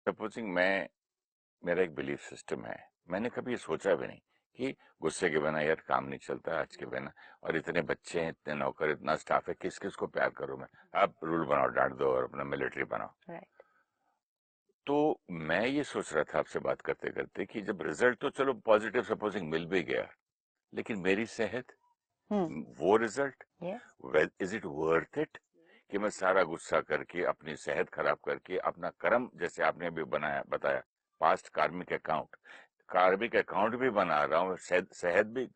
Supposing मेरा एक belief system है। मैंने कभी ये सोचा भी नहीं कि गुस्से के बिना यार काम नहीं चलता आज के बिना, और इतने बच्चे हैं, इतने नौकर, इतना स्टाफ है, किस किस को प्यार करूं मैं। आप रूल बनाओ, डांट दो और अपना मिलिट्री बनाओ। राइट। तो मैं ये सोच रहा था आपसे बात करते करते कि जब रिजल्ट तो चलो पॉजिटिव सपोजिंग मिल भी गया, लेकिन मेरी सेहत, हम्म। वो result, yes. Well is it worth it कि मैं सारा गुस्सा करके अपनी सेहत खराब करके अपना कर्म, जैसे आपने अभी बताया, पास्ट कार्मिक अकाउंट भी बना रहा हूँ, सेहत भी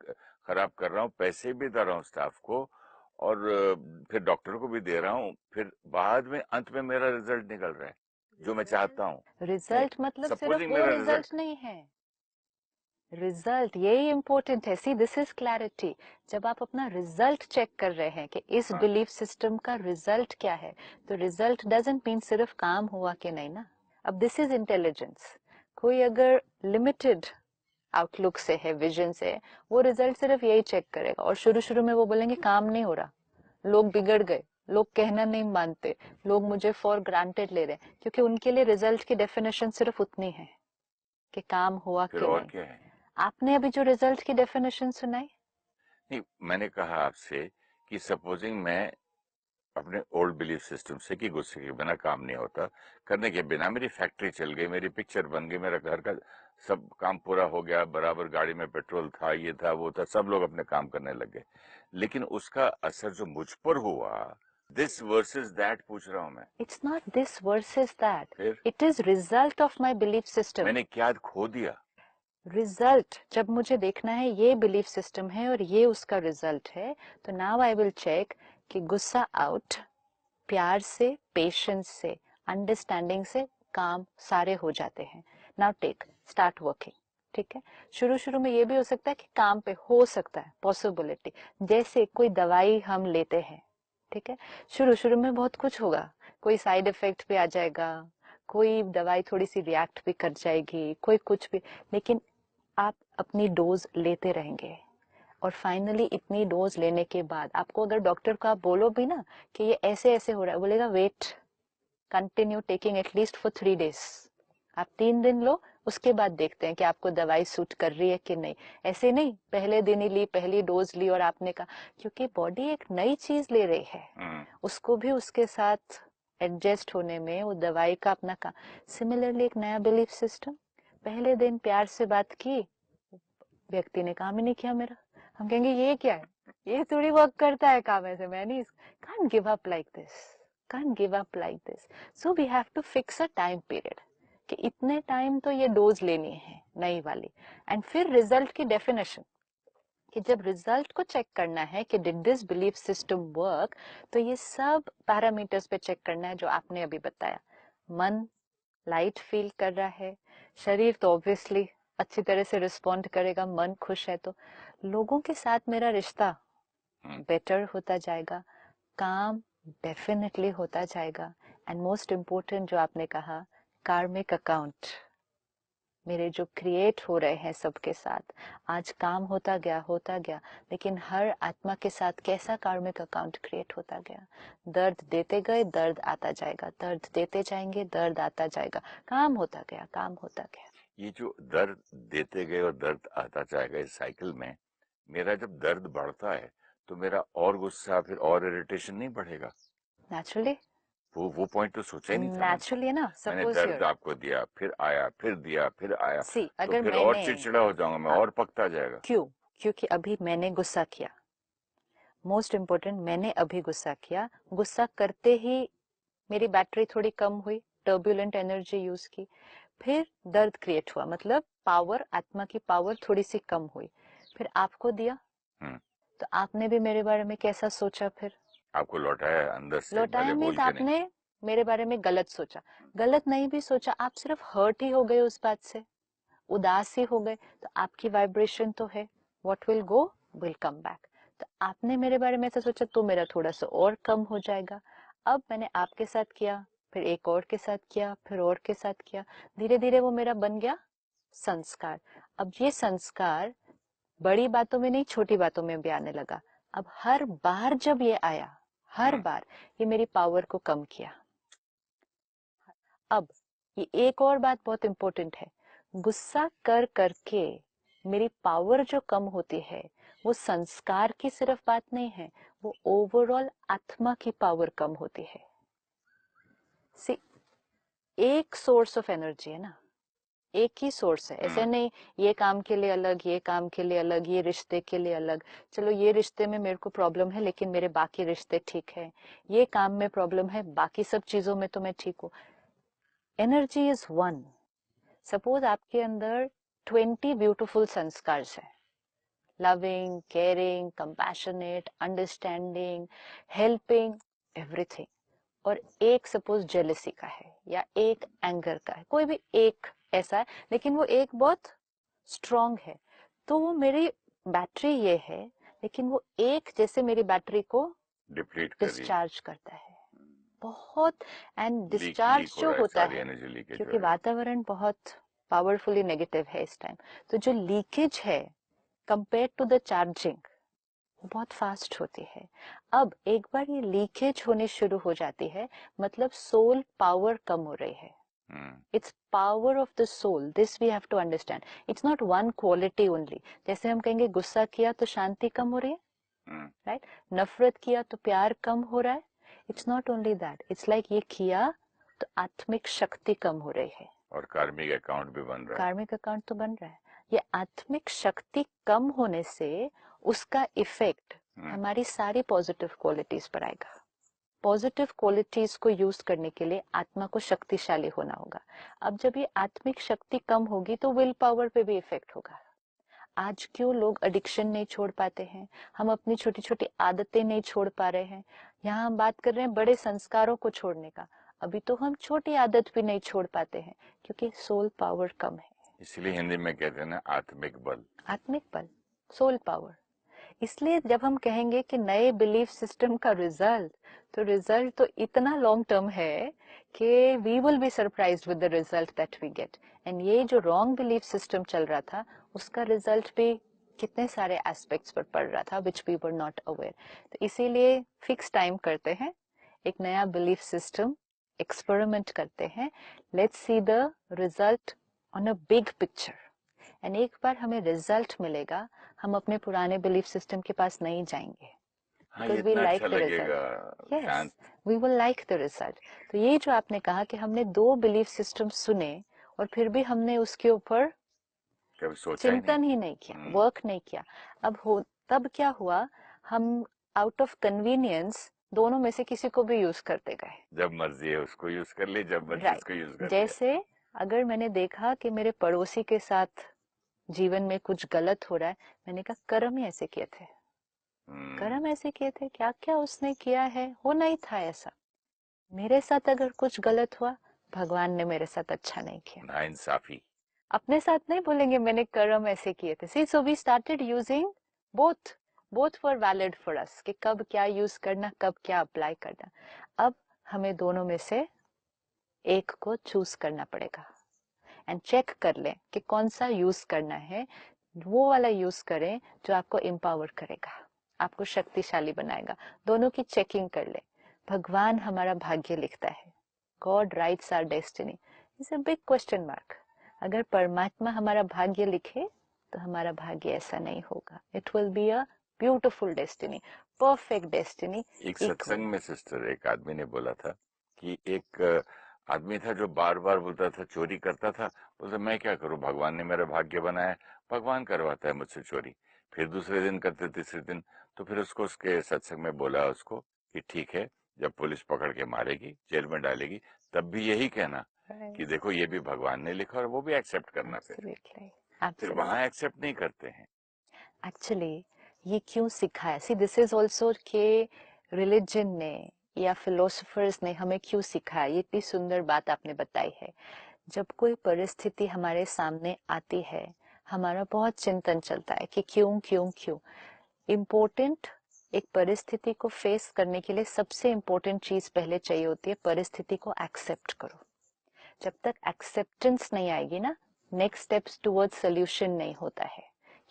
खराब कर रहा हूँ, पैसे भी दे रहा हूँ स्टाफ को, और फिर डॉक्टर को भी दे रहा हूँ, फिर बाद में अंत में मेरा रिजल्ट निकल रहा है जो मैं चाहता हूँ। नहीं, रिजल्ट मतलब सिर्फ सपोजिंग वो मेरा रिजल्ट रिजल्ट, नहीं है। रिजल्ट यही इंपॉर्टेंट है। See this is clarity. जब आप अपना रिजल्ट चेक कर रहे हैं कि इस हाँ, बिलीफ सिस्टम का रिजल्ट क्या है, तो रिजल्ट डजंट मीन सिर्फ काम हुआ कि नहीं ना। अब दिस इज इंटेलिजेंस। कोई अगर लिमिटेड आउटलुक से है, विजन से है, वो रिजल्ट सिर्फ यही चेक करेगा और शुरू शुरू में वो बोलेंगे काम नहीं हो रहा, लोग बिगड़ गए, लोग कहना नहीं मानते, लोग मुझे फॉर ग्रांटेड ले रहे हैं, क्योंकि उनके लिए रिजल्ट की डेफिनेशन सिर्फ उतनी है कि काम हुआ फिर कि और नहीं। क्या है। आपने अभी जो रिजल्ट की डेफिनेशन सुनाई। नहीं, मैंने कहा आपसे कि सपोजिंग मैं अपने ओल्ड बिलीफ सिस्टम से कि गुस्से के बिना काम नहीं होता, करने के बिना मेरी फैक्ट्री चल गई, मेरी पिक्चर बन गई, मेरा घर का सब काम पूरा हो गया, बराबर गाड़ी में पेट्रोल था, ये था वो था, सब लोग अपने काम करने लग गए, लेकिन उसका असर जो मुझ पर हुआ, दिस वर्सेस दैट पूछ रहा हूं मैं। It's not this versus that, फिर it is result of my belief system. मैंने क्या खो दिया। रिजल्ट जब मुझे देखना है ये बिलीफ सिस्टम है और ये उसका रिजल्ट है, तो नाउ आई विल चेक कि गुस्सा आउट, प्यार से, पेशेंस से, अंडरस्टैंडिंग से काम सारे हो जाते हैं। Now take start working. ठीक है। शुरू शुरू में ये भी हो सकता है कि काम पे हो सकता है पॉसिबिलिटी, जैसे कोई दवाई हम लेते हैं। ठीक है। शुरू शुरू में बहुत कुछ होगा, कोई साइड इफेक्ट भी आ जाएगा, कोई दवाई थोड़ी सी रिएक्ट भी कर जाएगी, कोई कुछ भी, लेकिन आप अपनी डोज लेते रहेंगे और फाइनली इतनी डोज लेने के बाद आपको अगर डॉक्टर को आप बोलो भी ना कि ये ऐसे ऐसे हो रहा है, बोलेगा wait, continue taking at least for 3 days. आप 3 दिन लो, उसके बाद देखते हैं कि आपको दवाई सूट कर रही है कि नहीं। ऐसे नहीं पहले दिन ही ली, पहली डोज ली और आपने कहा, क्योंकि बॉडी एक नई चीज ले रही है, हम्म। उसको भी उसके साथ एडजस्ट होने में वो दवाई का अपना काम। सिमिलरली एक नया बिलीफ सिस्टम, पहले दिन प्यार से बात की, व्यक्ति ने काम ही नहीं किया मेरा, हम कहेंगे ये क्या है, ये थोड़ी वर्क करता है काम ऐसे, मैं नहीं, can't give up like this, can't give up like this. So we have to fix a time period कि इतने टाइम तो ये डोज लेनी है नई वाली। एंड फिर रिजल्ट की डेफिनेशन, कि जब रिजल्ट को चेक करना है कि did this belief system work, तो ये सब पैरामीटर्स पे चेक करना है जो आपने अभी बताया। मन लाइट फील कर रहा है, शरीर तो ऑब्वियसली अच्छी तरह से रिस्पॉन्ड करेगा, मन खुश है तो लोगों के साथ मेरा रिश्ता हम्म। बेटर होता जाएगा, काम डेफिनेटली होता जाएगा। एंड मोस्ट इम्पोर्टेंट जो आपने कहा, कार्मिक अकाउंट मेरे जो क्रिएट हो रहे हैं सबके साथ, आज काम होता गया, लेकिन हर आत्मा के साथ कैसा कार्मिक अकाउंट क्रिएट होता गया। दर्द देते गए, दर्द आता जाएगा, दर्द देते जाएंगे, दर्द आता जाएगा, काम होता गया, काम होता गया। ये जो दर्द देते गए और दर्द आता जाएगा इस साइकिल में, मेरा जब दर्द बढ़ता है तो मेरा और गुस्सा, फिर और इरिटेशन नहीं बढ़ेगा। नेचुरली। वो पॉइंट तो सोचा ही नहीं था मैंने। नेचुरली ना, मैंने सपोज दर्द यूर, आपको दिया, फिर आया, फिर दिया, फिर आया, सी तो अगर फिर और मैंने, चिड़चिड़ा हो जाऊंगा मैं, हाँ, और पकता जाएगा। क्यों, क्योंकि अभी मैंने गुस्सा किया, मोस्ट इम्पोर्टेंट, मैंने अभी गुस्सा किया, गुस्सा करते ही मेरी बैटरी थोड़ी कम हुई, टर्बुलेंट एनर्जी यूज की, फिर दर्द क्रिएट हुआ, मतलब पावर, आत्मा की पावर थोड़ी सी कम हुई, फिर आपको दिया, हम्म। तो आपने भी मेरे बारे में कैसा सोचा फिर। आपको लौटाया अंदर से, लौटाया भले मीन्स बोल के नहीं। आपने मेरे बारे में गलत सोचा, गलत नहीं भी सोचा, आप सिर्फ हर्ट ही हो गए उस बात से, उदास ही हो गए, तो आपकी वाइब्रेशन तो है, what will go will come back. तो आपने मेरे बारे में ऐसा सोचा तो मेरा थोड़ा सा और कम हो जाएगा। अब मैंने आपके साथ किया, फिर एक और के साथ किया, फिर और के साथ किया, धीरे धीरे वो मेरा बन गया संस्कार। अब ये संस्कार बड़ी बातों में नहीं, छोटी बातों में भी आने लगा। अब हर बार जब ये आया, हर हम्म। बार ये मेरी पावर को कम किया। अब ये एक और बात बहुत इंपॉर्टेंट है, गुस्सा कर करके मेरी पावर जो कम होती है, वो संस्कार की सिर्फ बात नहीं है, वो ओवरऑल आत्मा की पावर कम होती है। सी, एक सोर्स ऑफ एनर्जी है ना, एक ही सोर्स है, ऐसे नहीं ये काम के लिए अलग, ये काम के लिए अलग, ये रिश्ते के लिए अलग। चलो ये रिश्ते में मेरे को प्रॉब्लम है लेकिन मेरे बाकी रिश्ते ठीक है, ये काम में प्रॉब्लम है बाकी सब चीजों में तो मैं ठीक हूँ। Energy is one. सपोज आपके अंदर 20 ब्यूटीफुल संस्कार है, loving, caring, compassionate, understanding, helping, everything, और एक सपोज जेलसी का है या एक एंगर का है, कोई भी एक ऐसा है, लेकिन वो एक बहुत स्ट्रांग है, तो वो मेरी बैटरी ये है, लेकिन वो एक जैसे मेरी बैटरी को डिप्लीट कर रही है, डिस्चार्ज करता है बहुत। एंड लीक डिस्चार्ज हो जो रहा है, होता सारी है, एनर्जी लीकेज हो क्योंकि रहा है। वातावरण बहुत पावरफुली नेगेटिव है इस टाइम, तो जो लीकेज है कंपेयर टू द चार्जिंग वो बहुत फास्ट होती है। अब एक बार ये लीकेज होनी शुरू हो जाती है, मतलब सोल पावर कम हो रही है। It's power of the soul. This we have to understand. It's not one quality only. जैसे हम कहेंगे गुस्सा किया तो शांति कम हो रही है, right? नफरत किया तो प्यार कम हो रहा है। It's not only that. It's like ये किया तो आत्मिक शक्ति कम हो रही है, और कार्मिक अकाउंट भी बन रहा है। कार्मिक अकाउंट तो बन रहा है। ये आत्मिक शक्ति कम होने से उसका इफेक्ट हमारी सारी पॉजिटिव क्वालिटीज पर आएगा। पॉजिटिव क्वालिटीज को यूज करने के लिए आत्मा को शक्तिशाली होना होगा। अब जब ये आत्मिक शक्ति कम होगी तो विल पावर पे भी इफेक्ट होगा। आज क्यों लोग एडिक्शन नहीं छोड़ पाते हैं, हम अपनी छोटी छोटी आदतें नहीं छोड़ पा रहे हैं। यहाँ हम बात कर रहे हैं बड़े संस्कारों को छोड़ने का, अभी तो हम छोटी आदत भी नहीं छोड़ पाते हैं क्योंकि सोल पावर कम है। इसलिए हिंदी में कहते हैं ना, आत्मिक बल। आत्मिक बल, सोल पावर। इसलिए जब हम कहेंगे कि नए बिलीफ सिस्टम का रिजल्ट, तो रिजल्ट तो इतना लॉन्ग टर्म है कि we will be surprised with the result that we get. And ये जो रॉन्ग बिलीफ सिस्टम चल रहा था उसका रिजल्ट भी कितने सारे एस्पेक्ट्स पर पड़ रहा था which we were not aware. तो इसीलिए फिक्स टाइम करते हैं, एक नया बिलीफ सिस्टम एक्सपेरिमेंट करते हैं, let's see the result on a big picture. And एक बार हमें रिजल्ट मिलेगा, हम अपने पुराने बिलीफ सिस्टम के पास नहीं जाएंगे, हाँ, ये because we इतना like अच्छा the लगेगा, result. Yes, शांत। we will like the result. तो ये जो आपने कहा कि हमने 2 बिलीफ सिस्टम सुने और फिर भी हमने उसके ऊपर कभी सोचा ही नहीं। चिंतन ही नहीं किया, वर्क नहीं किया, तब क्या हुआ, हम आउट ऑफ कन्वीनियंस दोनों में से किसी को भी यूज करते गए। जब मर्जी है उसको यूज कर ली, जब मर्जी राइट, उसको यूज कर लिया। जैसे अगर मैंने देखा कि मेरे पड़ोसी के साथ जीवन में कुछ गलत हो रहा है, मैंने कहा कर्म ही ऐसे किए थे, कर्म ऐसे किए थे, क्या क्या उसने किया है, वो नहीं था ऐसा। मेरे साथ अगर कुछ गलत हुआ, भगवान ने मेरे साथ अच्छा नहीं किया। नाइंसाफी। अपने साथ नहीं बोलेंगे मैंने कर्म ऐसे किए थे। See, so we started using both, both were valid for us, कि कब क्या यूज करना, कब क्या अप्लाई करना। अब हमें दोनों में से एक को चूज करना पड़ेगा एंड चेक कर लें कि कौन सा यूज करना है। वो वाला यूज करें जो आपको एम्पावर करेगा, आपको शक्तिशाली बनाएगा। दोनों की चेकिंग कर ले। भगवान हमारा भाग्य लिखता है, God writes our destiny, is a big question mark. अगर परमात्मा हमारा भाग्य लिखे तो हमारा भाग्य ऐसा नहीं होगा। It will be a beautiful destiny, perfect destiny. एक सत्संग में सिस्टर, एक आदमी ने बोला था कि एक आदमी था जो बार बार बोलता था, चोरी करता था। बोलता मैं क्या करूं, भगवान ने मेरा भाग्य बनाया, भगवान करवाता है मुझसे चोरी। फिर दूसरे दिन करते, तीसरे दिन। तो फिर उसको उसके सत्संग में बोला उसको कि ठीक है, जब पुलिस पकड़ के मारेगी, जेल में डालेगी, तब भी यही कहना कि देखो ये भी भगवान ने लिखा, और वो भी एक्सेप्ट करना। फिर वहां एक्सेप्ट नहीं करते हैं। एक्चुअली ये क्यों सिखाया, सी दिस इज ऑल्सो के रिलीजन ने या फिलोसफर्स ने हमें क्यों सिखाया। ये इतनी सुंदर बात आपने बताई है। जब कोई परिस्थिति हमारे सामने आती है, हमारा बहुत चिंतन चलता है कि क्यों क्यों क्यों। इम्पोर्टेंट, एक परिस्थिति को फेस करने के लिए सबसे इम्पोर्टेंट चीज पहले चाहिए होती है, परिस्थिति को एक्सेप्ट करो। जब तक एक्सेप्टेंस नहीं आएगी ना, नेक्स्ट स्टेप्स टुवर्ड्स सोल्यूशन नहीं होता है।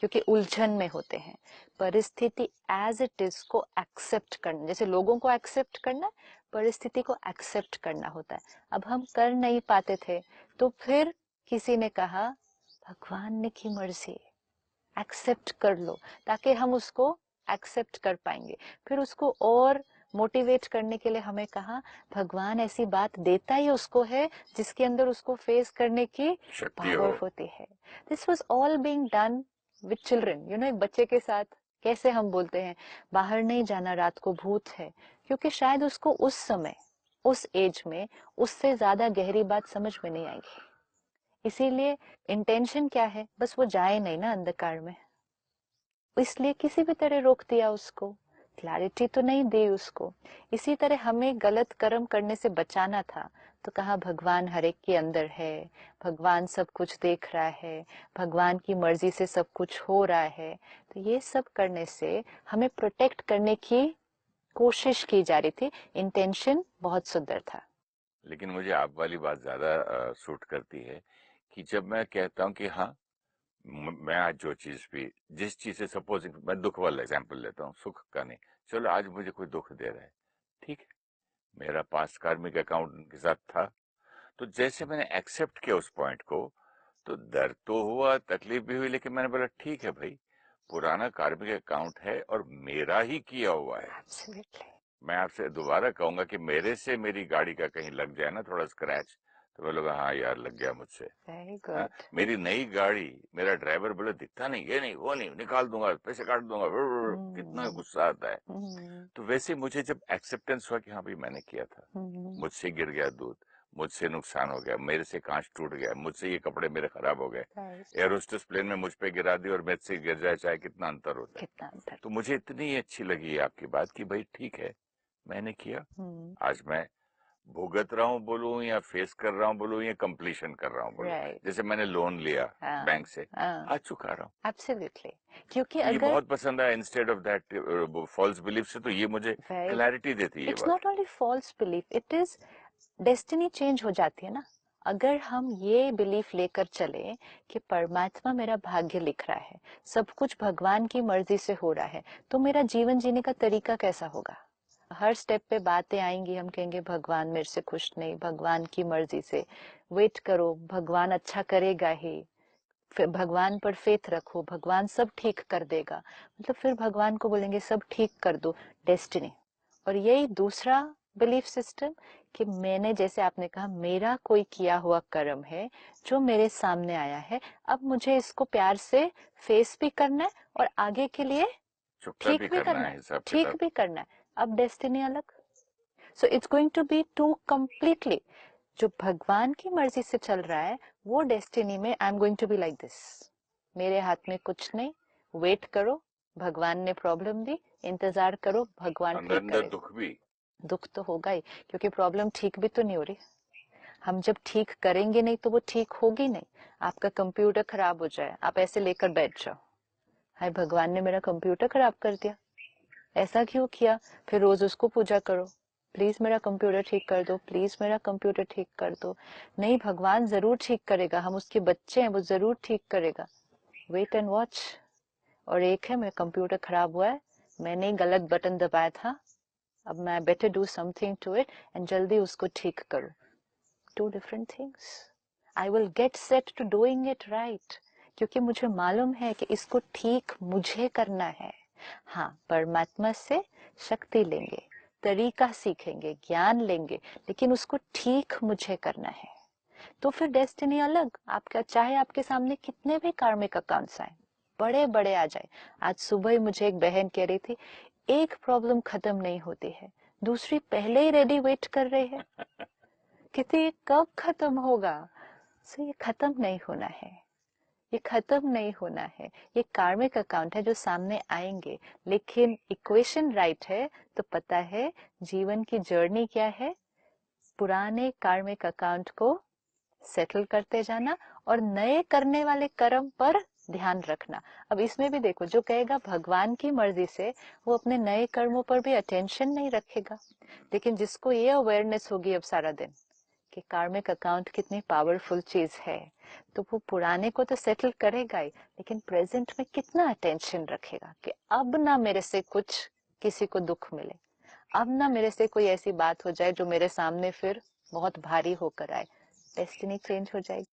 क्योंकि उलझन में होते हैं। परिस्थिति एज इट इज को एक्सेप्ट करना, जैसे लोगों को एक्सेप्ट करना, परिस्थिति को एक्सेप्ट करना होता है। अब हम कर नहीं पाते थे, तो फिर किसी ने कहा भगवान ने की मर्जी, एक्सेप्ट कर लो, ताकि हम उसको एक्सेप्ट कर पाएंगे। फिर उसको और मोटिवेट करने के लिए हमें कहा भगवान ऐसी बात देता ही उसको है जिसके अंदर उसको फेस करने की शक्ति पावर हो। होती है। This was all being done with children, you know. एक बच्चे के साथ कैसे हम बोलते हैं बाहर नहीं जाना, रात को भूत है, क्योंकि शायद उसको उस समय, उस एज में उससे ज्यादा गहरी बात समझ में नहीं आएगी। इसीलिए इंटेंशन क्या है, बस वो जाए नहीं ना अंधकार में, इसलिए किसी भी तरह रोक दिया उसको, क्लैरिटी तो नहीं दी उसको। इसी तरह हमें गलत कर्म करने से बचाना था, तो कहा भगवान हर एक के अंदर है, भगवान सब कुछ देख रहा है, भगवान की मर्जी से सब कुछ हो रहा है। तो ये सब करने से हमें प्रोटेक्ट करने की कोशिश की जा रही थी। इंटेंशन बहुत सुंदर था। लेकिन मुझे आप वाली बात ज्यादा सूट करती है कि जब मैं कहता हूँ कि हाँ, मैं आज जो चीज भी, जिस चीज से, सपोज मैं दुख वाला एग्जांपल लेता हूँ, सुख का नहीं, चलो आज मुझे कोई दुख दे रहा है, ठीक है, मेरा पास्ट कार्मिक अकाउंट उनके साथ था, तो जैसे मैंने एक्सेप्ट किया उस पॉइंट को, तो दर्द तो हुआ, तकलीफ भी हुई, लेकिन मैंने बोला ठीक है भाई, पुराना कार्मिक अकाउंट है और मेरा ही किया हुआ है। Absolutely. मैं आपसे दोबारा कहूंगा कि मेरे से मेरी गाड़ी का कहीं लग जाए ना थोड़ा स्क्रैच, तो बोलोगा हाँ यार लग गया मुझसे। Very हाँ, good. मेरी नई गाड़ी, मेरा ड्राइवर बोले दिखता नहीं, ये नहीं, वो नहीं, निकाल दूंगा, पैसे काट दूंगा, कितना Hmm. गुस्सा आता है। Hmm. तो वैसे मुझे जब एक्सेप्टेंस हुआ कि हाँ भाई मैंने किया था, Hmm. मुझसे गिर गया दूध, मुझसे नुकसान हो गया, मेरे से कांच टूट गया, मुझसे ये कपड़े मेरे खराब हो गए, Right. एयर होस्टेस प्लेन में मुझ पे गिरा दी और मुझसे गिर जाए, चाहे कितना अंतर होता है। कितना अंतर। तो मुझे इतनी अच्छी लगी है आपकी बात कि भाई ठीक है, मैंने किया, Hmm. आज मैं भुगत रहा हूँ बोलूं या फेस कर रहा हूँ बोलूं या कंप्लीशन कर रहा हूँ बोलूं, Right. जैसे मैंने लोन लिया हाँ, बैंक से, हाँ, आज चुका रहा हूँ। absolutely. क्योंकि तो ये अगर बहुत पसंद आया, instead of that false belief से, तो ये मुझे very good. क्लैरिटी देती है ये It's बात। not only false belief, it is destiny change हो जाती है ना। अगर हम ये बिलीफ लेकर चले कि परमात्मा मेरा भाग्य लिख रहा है, सब कुछ भगवान की मर्जी से हो रहा है, तो मेरा जीवन जीने का तरीका कैसा होगा। हर स्टेप पे बातें आएंगी, हम कहेंगे भगवान मेरे से खुश नहीं, भगवान की मर्जी से वेट करो, भगवान अच्छा करेगा ही, फिर भगवान पर फेथ रखो, भगवान सब ठीक कर देगा। मतलब फिर भगवान को बोलेंगे सब ठीक कर दो, डेस्टिनी। और यही दूसरा बिलीफ सिस्टम कि मैंने, जैसे आपने कहा, मेरा कोई किया हुआ कर्म है जो मेरे सामने आया है, अब मुझे इसको प्यार से फेस भी करना है और आगे के लिए चुकता ठीक भी भी करना करना है, है, हिसाब ठीक किताब। भी करना है। अब डेस्टिनी अलग। So it's going to be to completely, जो भगवान की मर्जी से चल रहा है वो डेस्टिनी में I am going to be like this, मेरे हाथ में कुछ नहीं, वेट करो, भगवान ने प्रॉब्लम दी, इंतजार करो, भगवान अंदर ठीक अंदर करेगा। दुख भी। दुख तो होगा ही, क्योंकि प्रॉब्लम ठीक भी तो नहीं हो रही। हम जब ठीक करेंगे नहीं तो वो ठीक होगी नहीं। आपका कंप्यूटर खराब हो जाए, आप ऐसे लेकर बैठ जाओ, हाय भगवान ने मेरा कंप्यूटर खराब कर दिया, ऐसा क्यों किया। फिर रोज उसको पूजा करो, प्लीज मेरा कंप्यूटर ठीक कर दो, प्लीज मेरा कंप्यूटर ठीक कर दो। नहीं, भगवान जरूर ठीक करेगा, हम उसके बच्चे हैं, वो जरूर ठीक करेगा। Wait and watch. और एक है, मेरा कंप्यूटर खराब हुआ है, मैंने गलत बटन दबाया था, अब मैं better do something to it and जल्दी उसको ठीक करूं। Two different things. I will get set to doing it right, क्योंकि मुझे मालूम है कि इसको ठीक मुझे करना है। हाँ, परमात्मा से शक्ति लेंगे, तरीका सीखेंगे, ज्ञान लेंगे, लेकिन उसको ठीक मुझे करना है। तो फिर डेस्टिनी अलग। आपका चाहे आपके सामने कितने भी कार्मिक अकाउंट्स आए, बड़े बड़े आ जाए। आज सुबह ही मुझे एक बहन कह रही थी, एक प्रॉब्लम खत्म नहीं होती है, दूसरी पहले ही रेडी वेट कर रही है, कितनी कब खत्म होगा। सो ये खत्म नहीं होना है, ये खत्म नहीं होना है। ये कार्मिक अकाउंट है जो सामने आएंगे, लेकिन इक्वेशन राइट है तो पता है जीवन की जर्नी क्या है। पुराने कार्मिक अकाउंट को सेटल करते जाना और नए करने वाले कर्म पर ध्यान रखना। अब इसमें भी देखो, जो कहेगा भगवान की मर्जी से, वो अपने नए कर्मों पर भी अटेंशन नहीं रखेगा। लेकिन जिसको ये अवेयरनेस होगी अब सारा दिन कि कार्मिक अकाउंट कितनी पावरफुल चीज है, तो वो पुराने को तो सेटल करेगा ही, लेकिन प्रेजेंट में कितना अटेंशन रखेगा कि अब ना मेरे से कुछ किसी को दुख मिले, अब ना मेरे से कोई ऐसी बात हो जाए जो मेरे सामने फिर बहुत भारी होकर आए, डेस्टिनी चेंज हो जाएगी।